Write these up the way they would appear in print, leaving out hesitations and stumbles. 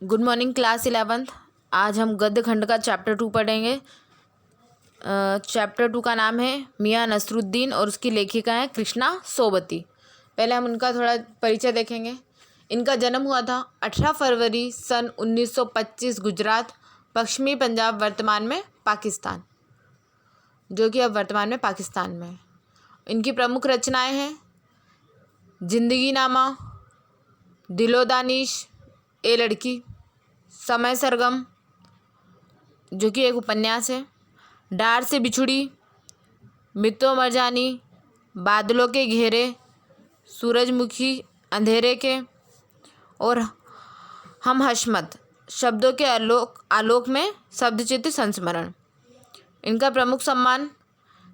Good morning class 11th। आज हम गद्य खंड का चैप्टर 2 पढ़ेंगे। चैप्टर 2 का नाम है मियां नसरुद्दीन और उसकी लेखिका है कृष्णा सोबती। पहले हम उनका थोड़ा परिचय देखेंगे। इनका जन्म हुआ था 18 फरवरी सन 1925 गुजरात, पश्चिमी पंजाब, वर्तमान में पाकिस्तान, जो कि अब वर्तमान में पाकिस्तान में है। इनकी प्रमुख रचनाएं हैं जिंदगी नामा, दिलो दानिश, ए लड़की, समय सरगम, जो कि एक उपन्यास है, डार से बिछुड़ी, मित्तो मरजानी, बादलों के घेरे, सूरजमुखी अंधेरे के और हम हशमत, शब्दों के आलोक में शब्दचित्र संस्मरण। इनका प्रमुख सम्मान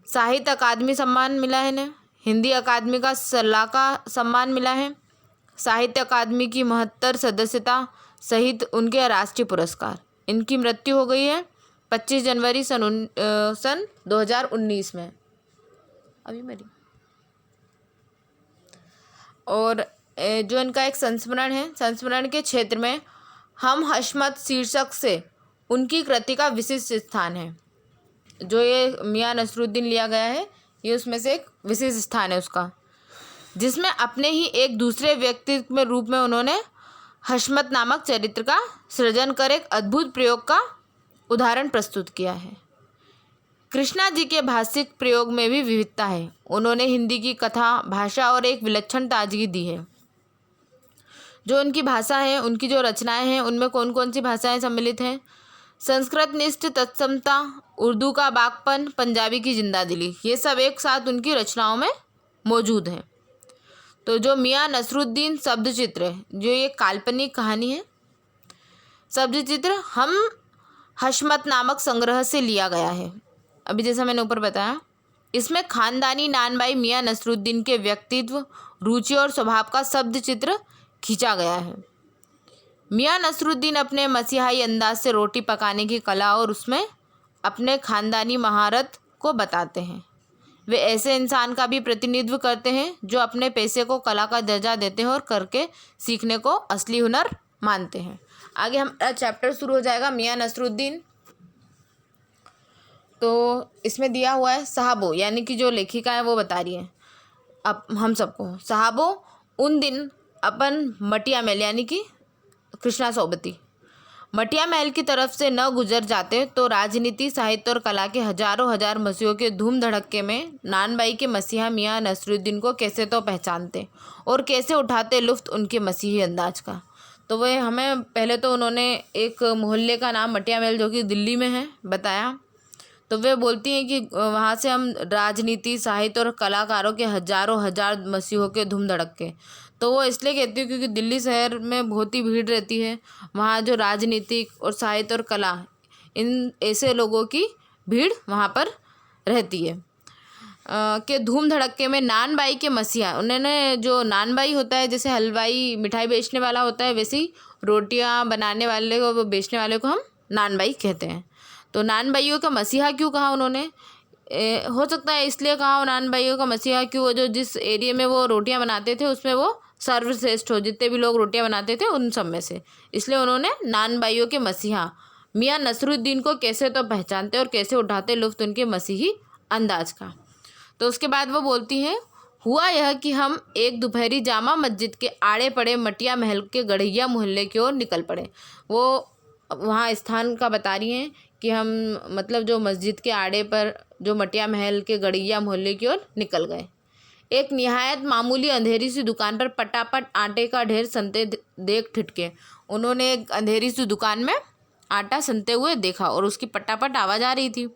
साहित्य अकादमी सम्मान मिला है इन्हें, हिंदी अकादमी का सलाह का सम्मान मिला है, साहित्य अकादमी की 72 सदस्यता सहित उनके राष्ट्रीय पुरस्कार। इनकी मृत्यु हो गई है 25 जनवरी सन 2019 में, अभी मरी। और जो इनका एक संस्मरण है, संस्मरण के क्षेत्र में हम हशमत शीर्षक से उनकी कृति का विशिष्ट स्थान है। जो ये मियां नसरुद्दीन लिया गया है, ये उसमें से एक विशिष्ट स्थान है उसका, जिसमें अपने ही एक दूसरे व्यक्तित्व में रूप में उन्होंने हशमत नामक चरित्र का सृजन कर एक अद्भुत प्रयोग का उदाहरण प्रस्तुत किया है। कृष्णा जी के भाषिक प्रयोग में भी विविधता है। उन्होंने हिंदी की कथा भाषा और एक विलक्षण ताजगी दी है। जो उनकी भाषा है, उनकी जो रचनाएं हैं, उनमें कौन कौन सी भाषाएं सम्मिलित हैं? संस्कृत निष्ठ तत्समता, उर्दू का बागपन, पंजाबी की जिंदा दिली, ये सब एक साथ उनकी रचनाओं में मौजूद हैं। तो जो मियां नसरुद्दीन शब्दचित्र है, जो ये काल्पनिक कहानी है, शब्दचित्र हम हशमत नामक संग्रह से लिया गया है। अभी जैसा मैंने ऊपर बताया, इसमें खानदानी नानबाई मियां नसरुद्दीन के व्यक्तित्व, रुचि और स्वभाव का शब्दचित्र खींचा गया है। मियां नसरुद्दीन अपने मसीहाई अंदाज से रोटी पकाने की कला और उसमें अपने खानदानी महारत को बताते हैं। वे ऐसे इंसान का भी प्रतिनिधित्व करते हैं जो अपने पेशे को कला का दर्जा देते हैं और करके सीखने को असली हुनर मानते हैं। आगे हमारा चैप्टर शुरू हो जाएगा मियां नसरुद्दीन। तो इसमें दिया हुआ है साहबो, यानी कि जो लेखिका है वो बता रही है अब हम सबको, साहबो उन दिन अपन मटिया महल, यानी कि कृष्णा सोबती, मटिया महल की तरफ से न गुजर जाते तो राजनीति, साहित्य और कला के हजारों हजार मसीहों के धूम धड़क्के में नानबाई के मसीहा मियां नसरुद्दीन को कैसे तो पहचानते और कैसे उठाते लुफ्त उनके मसीही अंदाज का। तो वह हमें पहले तो उन्होंने एक मोहल्ले का नाम मटिया महल, जो कि दिल्ली में है, बताया। तो वे बोलती हैं कि वहाँ से हम राजनीति, साहित्य और कलाकारों के हजारों हजार मसीहों के धूम धड़क्के, तो वो इसलिए कहती हूँ क्योंकि दिल्ली शहर में बहुत ही भीड़ रहती है। वहाँ जो राजनीतिक और साहित्य और कला, इन ऐसे लोगों की भीड़ वहाँ पर रहती है। के धूम धड़क्के में नानबाई के मसीहा, उन्होंने जो नानबाई होता है, जैसे हलवाई मिठाई बेचने वाला होता है, वैसे ही रोटियाँ बनाने वाले को, वो बेचने वाले को हम नानबाई कहते हैं। तो नानबाइयों का मसीहा क्यों कहा उन्होंने? हो सकता है इसलिए कहा हो नानबाइयों का मसीहा क्यों, वो जो जिस एरिया में वो रोटियां बनाते थे उसमें वो सर्वश्रेष्ठ हो, जितने भी लोग रोटियां बनाते थे उन सब में से, इसलिए उन्होंने नानबाइयों के मसीहा मियां नसरुद्दीन को कैसे तो पहचानते और कैसे उठाते लुफ्त उनके मसीही अंदाज का। तो उसके बाद वो बोलती हैं, हुआ यह कि हम एक दोपहरी जामा मस्जिद के आड़े पड़े मटिया महल के गढ़ैया मोहल्ले की ओर निकल पड़े। वो वहाँ स्थान का बता रही हैं कि हम मतलब जो मस्जिद के आड़े पर जो मटिया महल के गढ़ैया मोहल्ले की ओर निकल गए। एक निहायत मामूली अंधेरी सी दुकान पर पटापट आटे का ढेर सनते देख ठिठके। उन्होंने एक अंधेरी सी दुकान में आटा सनते हुए देखा और उसकी पटापट आवाज़ आ रही थी।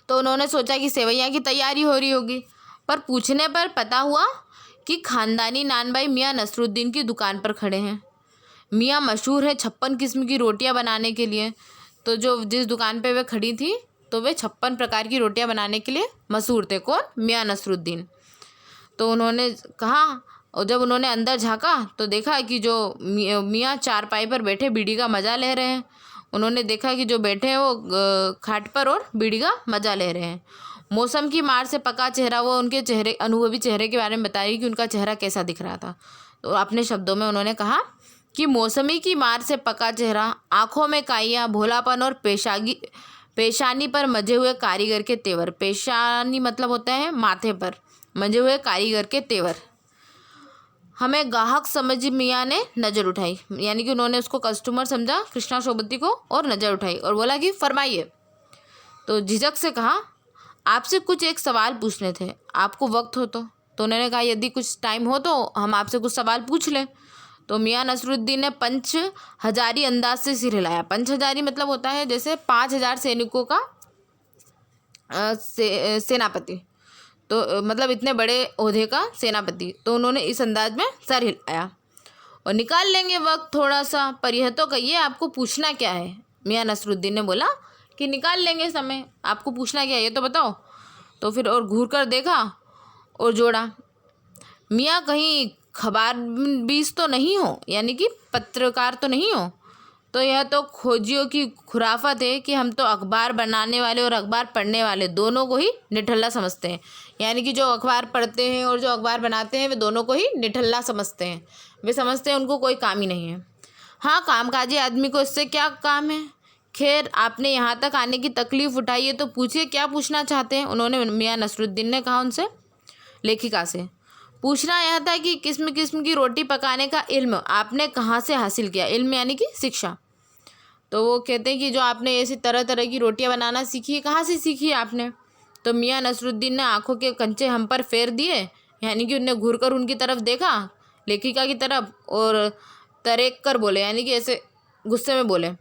तो उन्होंने सोचा कि सेवैयाँ की तैयारी हो रही होगी, पर पूछने पर पता हुआ कि खानदानी नानबाई मियां नसरुद्दीन की दुकान पर खड़े हैं। मियां मशहूर है 56 किस्म की रोटियां बनाने के लिए। तो जो जिस दुकान पे वे खड़ी थी, तो वे 56 प्रकार की रोटियां बनाने के लिए मशहूर थे। कौन? मियां नसरुद्दीन। तो उन्होंने कहा, और जब उन्होंने अंदर झांका तो देखा कि जो मियां चारपाई पर बैठे बीड़ी का मज़ा ले रहे हैं। उन्होंने देखा कि जो बैठे हैं वो खाट पर और बीड़ी का मज़ा ले रहे हैं। मौसम की मार से पका चेहरा, वो उनके चेहरे, अनुभवी चेहरे के बारे में बताई कि उनका चेहरा कैसा दिख रहा था। तो अपने शब्दों में उन्होंने कहा कि मौसमी की मार से पका चेहरा, आंखों में काइयाँ, भोलापन और पेशानी पर मजे हुए कारीगर के तेवर। पेशानी मतलब होता है माथे पर, मजे हुए कारीगर के तेवर। हमें गाहक समझ मियाँ ने नज़र उठाई, यानी कि उन्होंने उसको कस्टमर समझा कृष्णा सोबती को और नज़र उठाई और बोला कि फरमाइए। तो झिझक से कहा, आपसे कुछ एक सवाल पूछने थे, आपको वक्त हो तो उन्होंने कहा यदि कुछ टाइम हो तो हम आपसे कुछ सवाल पूछ लें। तो मियाँ नसरुद्दीन ने पंच हजारी अंदाज से सिर हिलाया। पंच हजारी मतलब होता है जैसे 5,000 सैनिकों का सेनापति, तो मतलब इतने बड़े ओहदे का सेनापति। तो उन्होंने इस अंदाज में सर हिलाया। और निकाल लेंगे वक्त थोड़ा सा, पर यह तो कहिए आपको पूछना क्या है। मियाँ नसरुद्दीन ने बोला कि निकाल लेंगे समय, आपको पूछना क्या है ये तो बताओ। तो फिर और घूर कर देखा और जोड़ा, मियाँ कहीं खबरबीज तो नहीं हो, यानी कि पत्रकार तो नहीं हो। तो यह तो खोजियों की खुराफत है कि हम तो अखबार बनाने वाले और अखबार पढ़ने वाले दोनों को ही निठल्ला समझते हैं। यानी कि जो अखबार पढ़ते हैं और जो अखबार बनाते हैं वे दोनों को ही निठल्ला समझते हैं। वे समझते हैं उनको कोई काम ही नहीं है। हाँ, कामकाजी आदमी को इससे क्या काम है। खैर, आपने यहाँ तक आने की तकलीफ़ उठाई है तो पूछिए क्या पूछना चाहते हैं। उन्होंने मियाँ नसरुद्दीन ने कहा उनसे, लेखिका से। पूछना यह था कि किस्म किस्म की रोटी पकाने का इल्म आपने कहाँ से हासिल किया। इल्म यानी कि शिक्षा। तो वो कहते हैं कि जो आपने ऐसी तरह तरह की रोटियां बनाना सीखी है, कहाँ से सीखी है आपने। तो मियाँ नसरुद्दीन ने आंखों के कंचे हम पर फेर दिए, यानी कि उनने घूर कर उनकी तरफ देखा, लेखिका की तरफ, और तरेक कर बोले, यानी कि ऐसे गुस्से में बोले,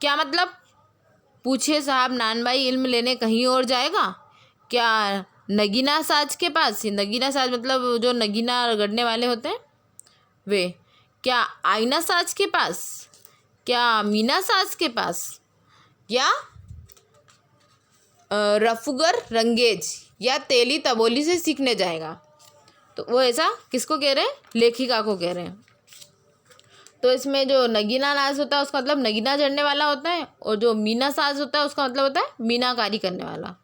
क्या मतलब। पूछिए साहब, नानबाई इल्म लेने कहीं और जाएगा क्या? नगीना साज के पास। नगीना साज मतलब जो नगीना रगड़ने वाले होते हैं वे। क्या आईना साज के पास? क्या मीना साज के पास? या रफुगर रंगेज या तेली तबोली से सीखने जाएगा। तो वो ऐसा किसको कह रहे हैं? लेखिका को कह रहे हैं। तो इसमें जो नगीना नाच होता है उसका मतलब नगीना जड़ने वाला होता है, और जो मीना साज होता है उसका मतलब होता है मीनाकारी करने वाला,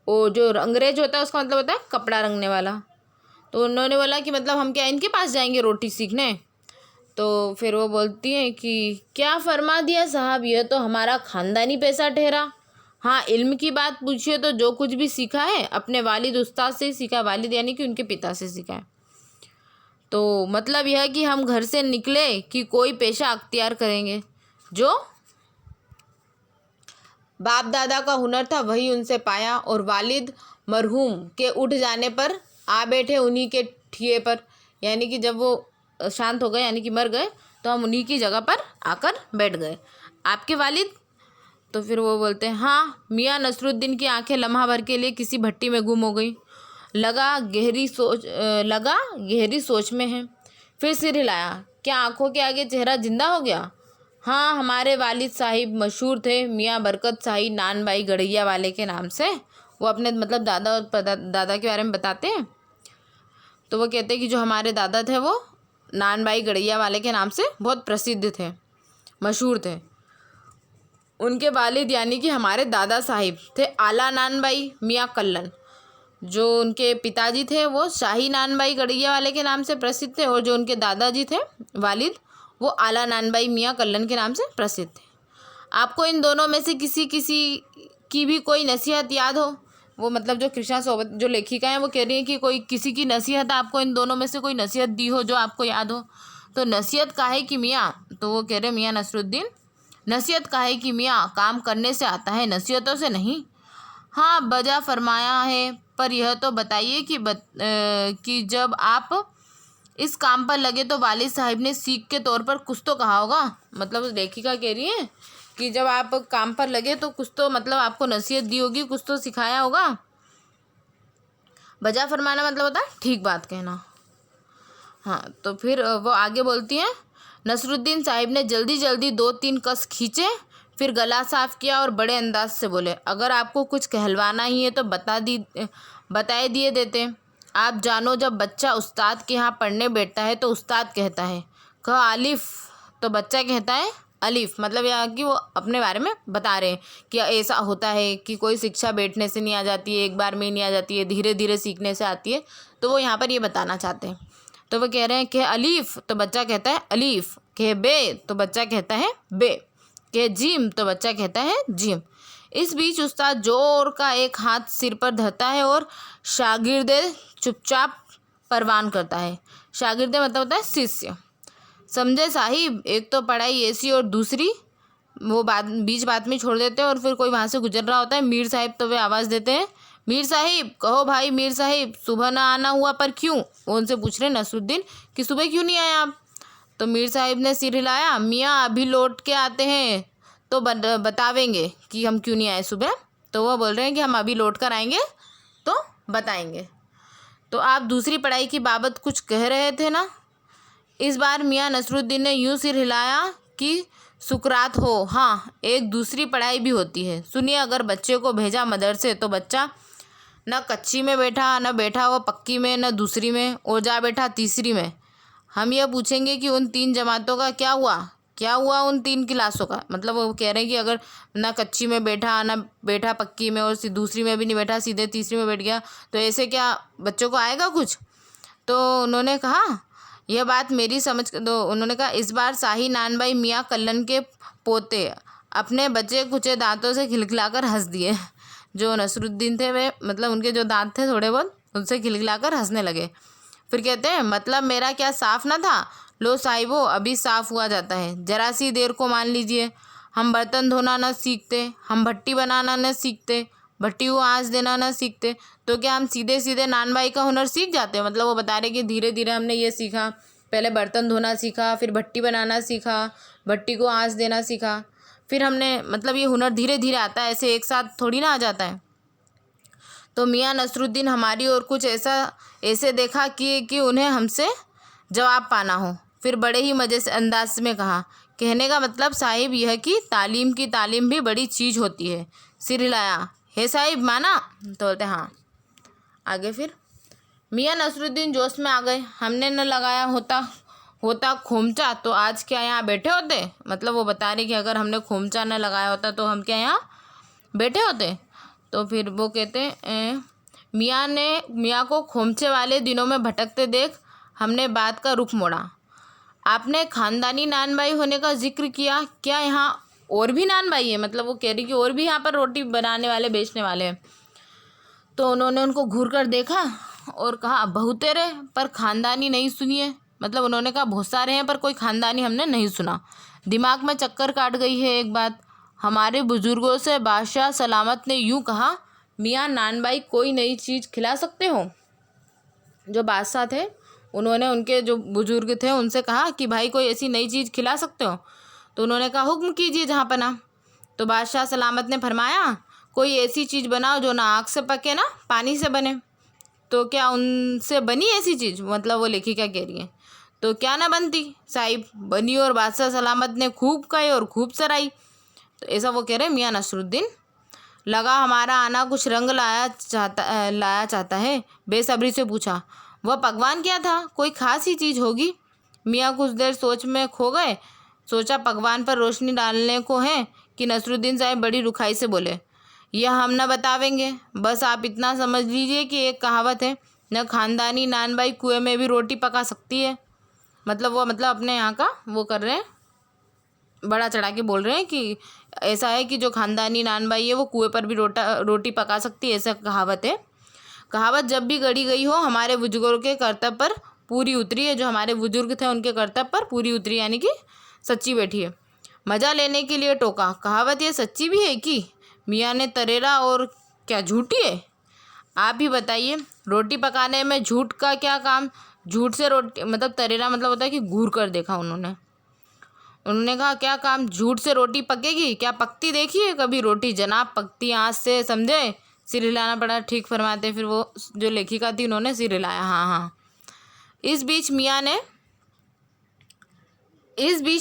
और जो अंग्रेज होता है उसका मतलब होता है कपड़ा रंगने वाला। तो उन्होंने बोला कि मतलब हम क्या इनके पास जाएंगे रोटी सीखने। तो फिर वो बोलती हैं कि क्या फरमा दिया साहब, यह तो हमारा ख़ानदानी पैसा ठहरा। हाँ, इल्म की बात पूछिए तो जो कुछ भी सीखा है अपने वालिद उस्ताद से ही सीखा। वालिद यानी कि उनके पिता से सीखा है। तो मतलब यह कि हम घर से निकले कि कोई पेशा अख्तियार करेंगे। जो बाप दादा का हुनर था वही उनसे पाया, और वालिद मरहूम के उठ जाने पर आ बैठे उन्हीं के ठिए पर, यानी कि जब वो शांत हो गए यानी कि मर गए तो हम उन्हीं की जगह पर आकर बैठ गए। आपके वालिद? तो फिर वो बोलते हैं, हाँ। मियाँ नसरुद्दीन की आंखें लम्हा भर के लिए किसी भट्टी में गुम हो गई। लगा गहरी सोच में है। फिर सिर हिलाया। क्या आंखों के आगे चेहरा जिंदा हो गया? हाँ, हमारे वालिद साहिब मशहूर थे मियाँ बरकत शाही नानबाई गड़ैया वाले के नाम से। वो अपने मतलब दादा और दादा के बारे में बताते हैं। तो वो कहते हैं कि जो हमारे दादा थे वो नानबाई गड़ैया वाले के नाम से बहुत प्रसिद्ध थे, मशहूर थे। उनके वालिद यानी कि हमारे दादा साहिब थे आला नानबाई मियाँ कल्लन। जो उनके पिताजी थे वो शाही नानबाई गड़ैया वाले के नाम से प्रसिद्ध थे, और जो उनके दादाजी थे वालिद वो आला नानबाई मियाँ कल्लन के नाम से प्रसिद्ध थे। आपको इन दोनों में से किसी की भी कोई नसीहत याद हो? वो मतलब जो कृष्णा सोबत जो लेखिका है वो कह रही है कि कोई किसी की नसीहत आपको इन दोनों में से कोई नसीहत दी हो जो आपको याद हो। तो नसीहत काहे की मियाँ? तो वो कह रहे मियाँ नसरुद्दीन, नसीहत काहे की मियाँ, काम करने से आता है, नसीहतों से नहीं। हाँ, बजा फरमाया है, पर यह तो बताइए कि जब आप इस काम पर लगे तो वालिद साहिब ने सीख के तौर पर कुछ तो कहा होगा। मतलब लेखिका कह रही है कि जब आप काम पर लगे तो कुछ तो मतलब आपको नसीहत दी होगी, कुछ तो सिखाया होगा। बजा फरमाना मतलब होता है ठीक बात कहना। हाँ, तो फिर वो आगे बोलती हैं, नसरुद्दीन साहिब ने जल्दी जल्दी 2-3 कस खींचे, फिर गला साफ किया और बड़े अंदाज से बोले, अगर आपको कुछ कहलवाना ही है तो बताए दिए देते। आप जानो, जब बच्चा उस्ताद के यहाँ पढ़ने बैठता है तो उस्ताद कहता है कह आलिफ, तो बच्चा कहता है अलिफ। मतलब यह कि वो अपने बारे में बता रहे हैं कि ऐसा होता है कि कोई शिक्षा बैठने से नहीं आ जाती है, एक बार में ही नहीं आ जाती है, धीरे धीरे सीखने से आती है। तो वो यहाँ पर ये बताना चाहते हैं। तो वो कह रहे हैं कि अलीफ, तो बच्चा कहता है अलीफ। कहे बे, तो बच्चा कहता है बे। कहे जीम, तो बच्चा कहता है जीम। इस बीच उस्ताद जोर का एक हाथ सिर पर धरता है और शागिर्दे चुपचाप परवान करता है। शागिर्दे मतलब होता है शिष्य। समझे साहिब, एक तो पढ़ाई ऐसी और दूसरी, वो बात में छोड़ देते हैं और फिर कोई वहाँ से गुजर रहा होता है। मीर साहिब, तो वे आवाज़ देते हैं मीर साहिब, कहो भाई मीर साहिब, सुबह ना आना हुआ पर क्यों? वो उनसे पूछ रहे नसरुद्दीन कि सुबह क्यों नहीं आए आप? तो मीर साहिब ने सिर हिलाया, मियाँ अभी लौट के आते हैं तो बतावेंगे कि हम क्यों नहीं आए सुबह। तो वो बोल रहे हैं कि हम अभी लौट कर आएंगे तो बताएंगे। तो आप दूसरी पढ़ाई की बाबत कुछ कह रहे थे ना? इस बार मियाँ नसरुद्दीन ने यूँ सिर हिलाया कि सुकरात हो। हाँ, एक दूसरी पढ़ाई भी होती है। सुनिए, अगर बच्चे को भेजा मदरसे तो बच्चा न कच्ची में बैठा, न बैठा वो पक्की में, न दूसरी में, और जा बैठा तीसरी में। हम यह पूछेंगे कि उन 3 जमातों का क्या हुआ उन 3 क्लासों का। मतलब वो कह रहे हैं कि अगर ना कच्ची में बैठा, ना बैठा पक्की में, और दूसरी में भी नहीं बैठा, सीधे तीसरी में बैठ गया, तो ऐसे क्या बच्चों को आएगा कुछ? तो उन्होंने कहा यह बात मेरी समझ, तो उन्होंने कहा इस बार शाही नानबाई मियाँ कल्लन के पोते अपने बचे कुचे दांतों से खिलखिलाकर हंस दिए। जो नसरुद्दीन थे वे, मतलब उनके जो दांत थे थोड़े बहुत, उनसे खिलखिलाकर हंसने लगे। फिर कहते हैं मतलब मेरा क्या साफ ना था? लो साहिबो, अभी साफ हुआ जाता है। जरा सी देर को मान लीजिए हम बर्तन धोना न सीखते, हम भट्टी बनाना न सीखते, भट्टी को आँच देना न सीखते, तो क्या हम सीधे सीधे नानबाई का हुनर सीख जाते हैं? मतलब वो बता रहे कि धीरे धीरे हमने ये सीखा, पहले बर्तन धोना सीखा, फिर भट्टी बनाना सीखा, भट्टी को आँच देना सीखा, फिर हमने, मतलब ये हुनर धीरे धीरे आता है, ऐसे एक साथ थोड़ी ना आ जाता है। तो मियाँ नसरुद्दीन हमारी ओर कुछ ऐसे देखा कि उन्हें हमसे जवाब पाना हो। फिर बड़े ही मज़े से अंदाज में कहा, कहने का मतलब साहिब यह कि तालीम भी बड़ी चीज़ होती है। सिर हिलाया, हे साहिब माना? तो बोलते हाँ। आगे फिर मियाँ नसरुद्दीन जोश में आ गए, हमने न लगाया होता खोमचा तो आज क्या यहाँ बैठे होते? मतलब वो बता रहे कि अगर हमने खोमचा न लगाया होता तो हम क्या यहाँ बैठे होते? तो फिर वो कहते मियाँ को खोमचे वाले दिनों में भटकते देख हमने बात का रुख मोड़ा। आपने खानदानी नानबाई होने का जिक्र किया, क्या यहाँ और भी नानबाई है? मतलब वो कह रही कि और भी यहाँ पर रोटी बनाने वाले, बेचने वाले हैं। तो उन्होंने उनको घूर कर देखा और कहा बहुतेरे, पर खानदानी नहीं सुनिए। मतलब उन्होंने कहा बहुत सारे हैं पर कोई खानदानी हमने नहीं सुना। दिमाग में चक्कर काट गई है एक बात। हमारे बुजुर्गों से बादशाह सलामत ने यूँ कहा, मियाँ नानबाई कोई नई चीज़ खिला सकते हो? जो बादशाह थे उन्होंने उनके जो बुजुर्ग थे उनसे कहा कि भाई कोई ऐसी नई चीज़ खिला सकते हो? तो उन्होंने कहा हुक्म कीजिए जहाँ पना। तो बादशाह सलामत ने फरमाया कोई ऐसी चीज़ बनाओ जो ना आग से पके ना पानी से बने। तो क्या उनसे बनी ऐसी चीज़? मतलब वो लेखिका कह रही है। तो क्या ना बनती साहिब, बनी और बादशाह सलामत ने खूब खाई और खूब सराई। तो ऐसा वो कह रहे हैं मियाँ नसरुद्दीन। लगा हमारा आना कुछ रंग लाया चाहता है, बेसब्री से पूछा वह पकवान क्या था? कोई खास ही चीज़ होगी। मियाँ कुछ देर सोच में खो गए। सोचा पकवान पर रोशनी डालने को है कि नसरुद्दीन साहब बड़ी रुखाई से बोले, यह हम न बतावेंगे, बस आप इतना समझ लीजिए कि एक कहावत है, न खानदानी नानबाई कुएं में भी रोटी पका सकती है। मतलब वो अपने यहाँ का वो कर रहे हैं, बड़ा चढ़ा के बोल रहे हैं कि ऐसा है कि जो खानदानी नानबाई है वो कुएं पर भी रोटी पका सकती है, ऐसा कहावत है। कहावत जब भी गढ़ी गई हो हमारे बुजुर्गों के कर्तव्य पर पूरी उतरी है। जो हमारे बुजुर्ग थे उनके कर्तव्य पर पूरी उतरी, यानी कि सच्ची बैठी है। मज़ा लेने के लिए टोका, कहावत ये सच्ची भी है कि? मियाँ ने तरेरा, और क्या झूठी है? आप ही बताइए, रोटी पकाने में झूठ का क्या काम? झूठ से रोटी, मतलब तरेरा मतलब होता है कि घूर कर देखा उन्होंने कहा क्या काम? झूठ से रोटी पकेगी? क्या पकती देखी है कभी रोटी जनाब? पकती आँच से, समझे? सिर हिलाना पड़ा, ठीक फरमाते। फिर वो जो लेखिका थी उन्होंने सिर हिलाया, हाँ हाँ। इस बीच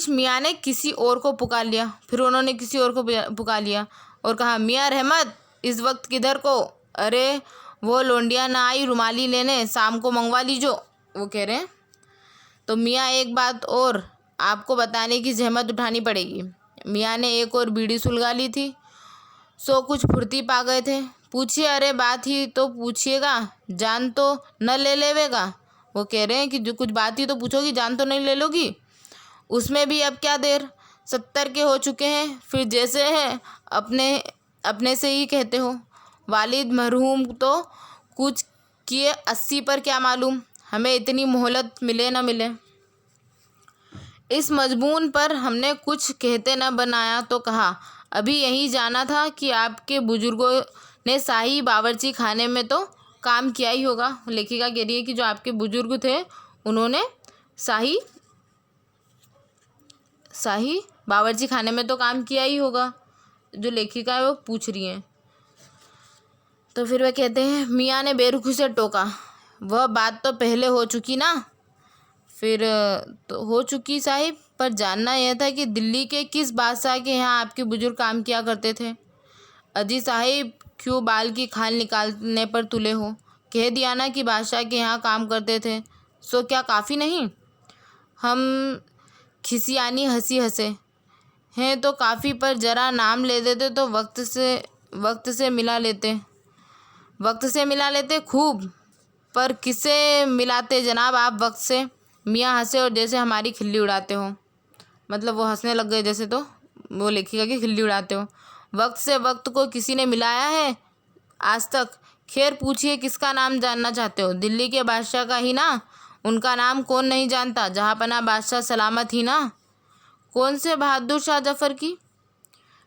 मियाँ ने किसी और को पुकार लिया। फिर उन्होंने किसी और को पुकार लिया और कहा मियाँ रहमत, इस वक्त किधर को? अरे वो लोंडिया ना आई रुमाली लेने, शाम को मंगवा लीजो, वो कह रहे हैं। तो मियाँ एक बात और आपको बताने की जहमत उठानी पड़ेगी। मियाँ ने एक और बीड़ी सुलगा ली थी, सो कुछ फुर्ती पा गए थे। पूछिए, अरे बात ही तो पूछिएगा, जान तो न ले लेवेगा? वो कह रहे हैं कि जो कुछ बात ही तो पूछोगी, जान तो नहीं ले लोगी। उसमें भी अब क्या देर, 70 के हो चुके हैं, फिर जैसे है अपने अपने से ही कहते हो। वालिद मरहूम तो कुछ किए 80 पर, क्या मालूम हमें इतनी मोहलत मिले न मिले। इस मजमून पर हमने कुछ कहते न बनाया तो कहा, अभी यही जाना था कि आपके बुजुर्गों ने शाही बावर्ची खाने में तो काम किया ही होगा। लेखिका कह रही है कि जो आपके बुजुर्ग थे उन्होंने शाही बावर्ची खाने में तो काम किया ही होगा, जो लेखिका है वो पूछ रही हैं। तो फिर वह कहते हैं, मियाँ ने बेरुखी से टोका, वह बात तो पहले हो चुकी ना। फिर तो हो चुकी साहिब, पर जानना यह था कि दिल्ली के किस बादशाह के यहाँ आपके बुजुर्ग काम किया करते थे। अजी साहिब, क्यों बाल की खाल निकालने पर तुले हो? कह दिया ना कि बादशाह के यहाँ काम करते थे, सो क्या काफ़ी नहीं? हम खिसियानी हंसी हंसे हैं तो काफ़ी, पर ज़रा नाम ले देते तो वक्त से मिला लेते खूब। पर किसे मिलाते जनाब आप वक्त से? मियाँ हंसे और जैसे हमारी खिल्ली उड़ाते हो। मतलब वो हंसने लग गए जैसे, तो वो लेखिका की खिल्ली उड़ाते हो। वक्त से वक्त को किसी ने मिलाया है आज तक? खैर पूछिए, किसका नाम जानना चाहते हो? दिल्ली के बादशाह का ही ना। उनका नाम कौन नहीं जानता? जहाँपना बादशाह सलामत ही ना। कौन से? बहादुर शाह जफ़र की,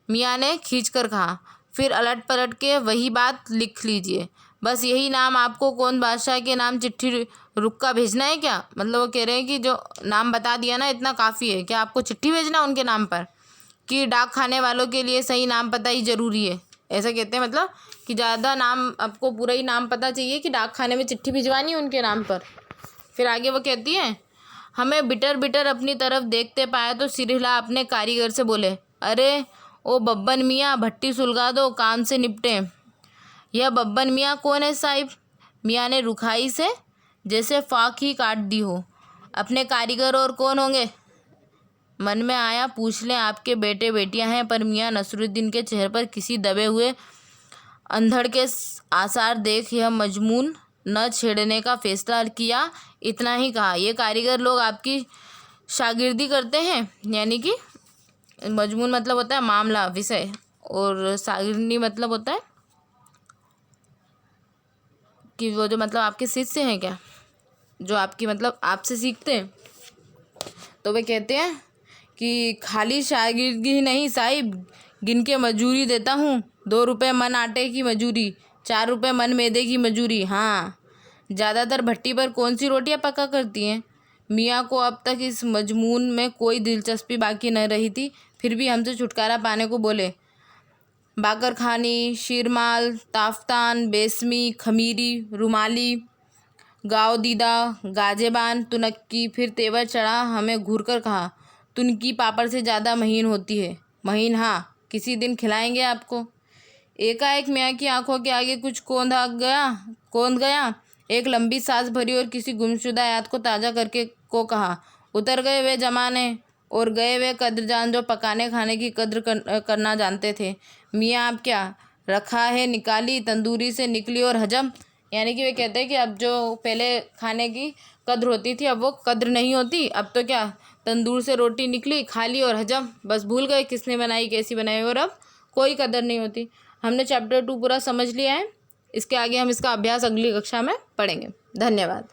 मियाँ ने खींचकर कहा। फिर अलट पलट के वही बात लिख लीजिए। बस यही नाम आपको कौन बादशाह के नाम चिट्ठी रुक्का भेजना है क्या? मतलब वो कह रहे हैं कि जो नाम बता दिया ना इतना काफ़ी है, क्या आपको चिट्ठी भेजना उनके नाम पर? कि डाक खाने वालों के लिए सही नाम पता ही ज़रूरी है, ऐसा कहते हैं। मतलब कि ज़्यादा नाम, आपको पूरा ही नाम पता चाहिए कि डाक खाने में चिट्ठी भिजवानी है उनके नाम पर। फिर आगे वो कहती हैं, हमें बिटर अपनी तरफ देखते पाया तो सिर हिला अपने कारीगर से बोले, अरे ओ बब्बन मियाँ, भट्टी सुलगा दो, काम से निपटे। यह बब्बन मियाँ कौन है साहिब? मियाँ ने रुखाई से जैसे फाक ही काट दी हो। अपने कारीगर और कौन होंगे? मन में आया पूछ लें, आपके बेटे बेटियां हैं। पर मियाँ नसरुद्दीन के चेहरे पर किसी दबे हुए अंधड़ के आसार देख यह मजमून न छेड़ने का फैसला किया। इतना ही कहा, ये कारीगर लोग आपकी शागिर्दी करते हैं? यानी कि मजमून मतलब होता है मामला, विषय, और शागिर्दी मतलब होता है कि वो जो मतलब आपके शिष्य हैं क्या, जो आपकी मतलब आपसे सीखते हैं। तो वे कहते हैं कि खाली शागिर्दी ही नहीं साहिब, गिन के मजूरी देता हूँ। 2 रुपये मन आटे की मजूरी, 4 रुपये मन मैदे की मजूरी। हाँ, ज़्यादातर भट्टी पर कौन सी रोटियाँ पका करती हैं? मियाँ को अब तक इस मजमून में कोई दिलचस्पी बाकी न रही थी, फिर भी हमसे छुटकारा पाने को बोले, बाकर खानी, शीरमाल, ताफ्तान, बेसमी, खमीरी, रुमाली, गाव दीदा, गाजेबान, तुनक्की। फिर तेवर चढ़ा, हमें घूर कर कहा, तुनकी पापड़ से ज़्यादा महीन होती है। महीन? हाँ, किसी दिन खिलाएंगे आपको। एकाएक मियाँ की आंखों के आगे कुछ कौंध गया। एक लंबी सांस भरी और किसी गुमशुदा याद को ताज़ा करके को कहा, उतर गए वे ज़माने और गए वे कद्रजान जो पकाने खाने की कद्र करना जानते थे। मियाँ आप क्या रखा है, निकाली तंदूरी से निकली और हजम। यानी कि वे कहते हैं कि अब जो पहले खाने की कद्र होती थी अब वो कद्र नहीं होती। अब तो क्या, तंदूर से रोटी निकली, खा ली और हजम, बस भूल गए किसने बनाई, कैसी बनाई, और अब कोई कदर नहीं होती। हमने चैप्टर 2 पूरा समझ लिया है। इसके आगे हम इसका अभ्यास अगली कक्षा में पढ़ेंगे। धन्यवाद।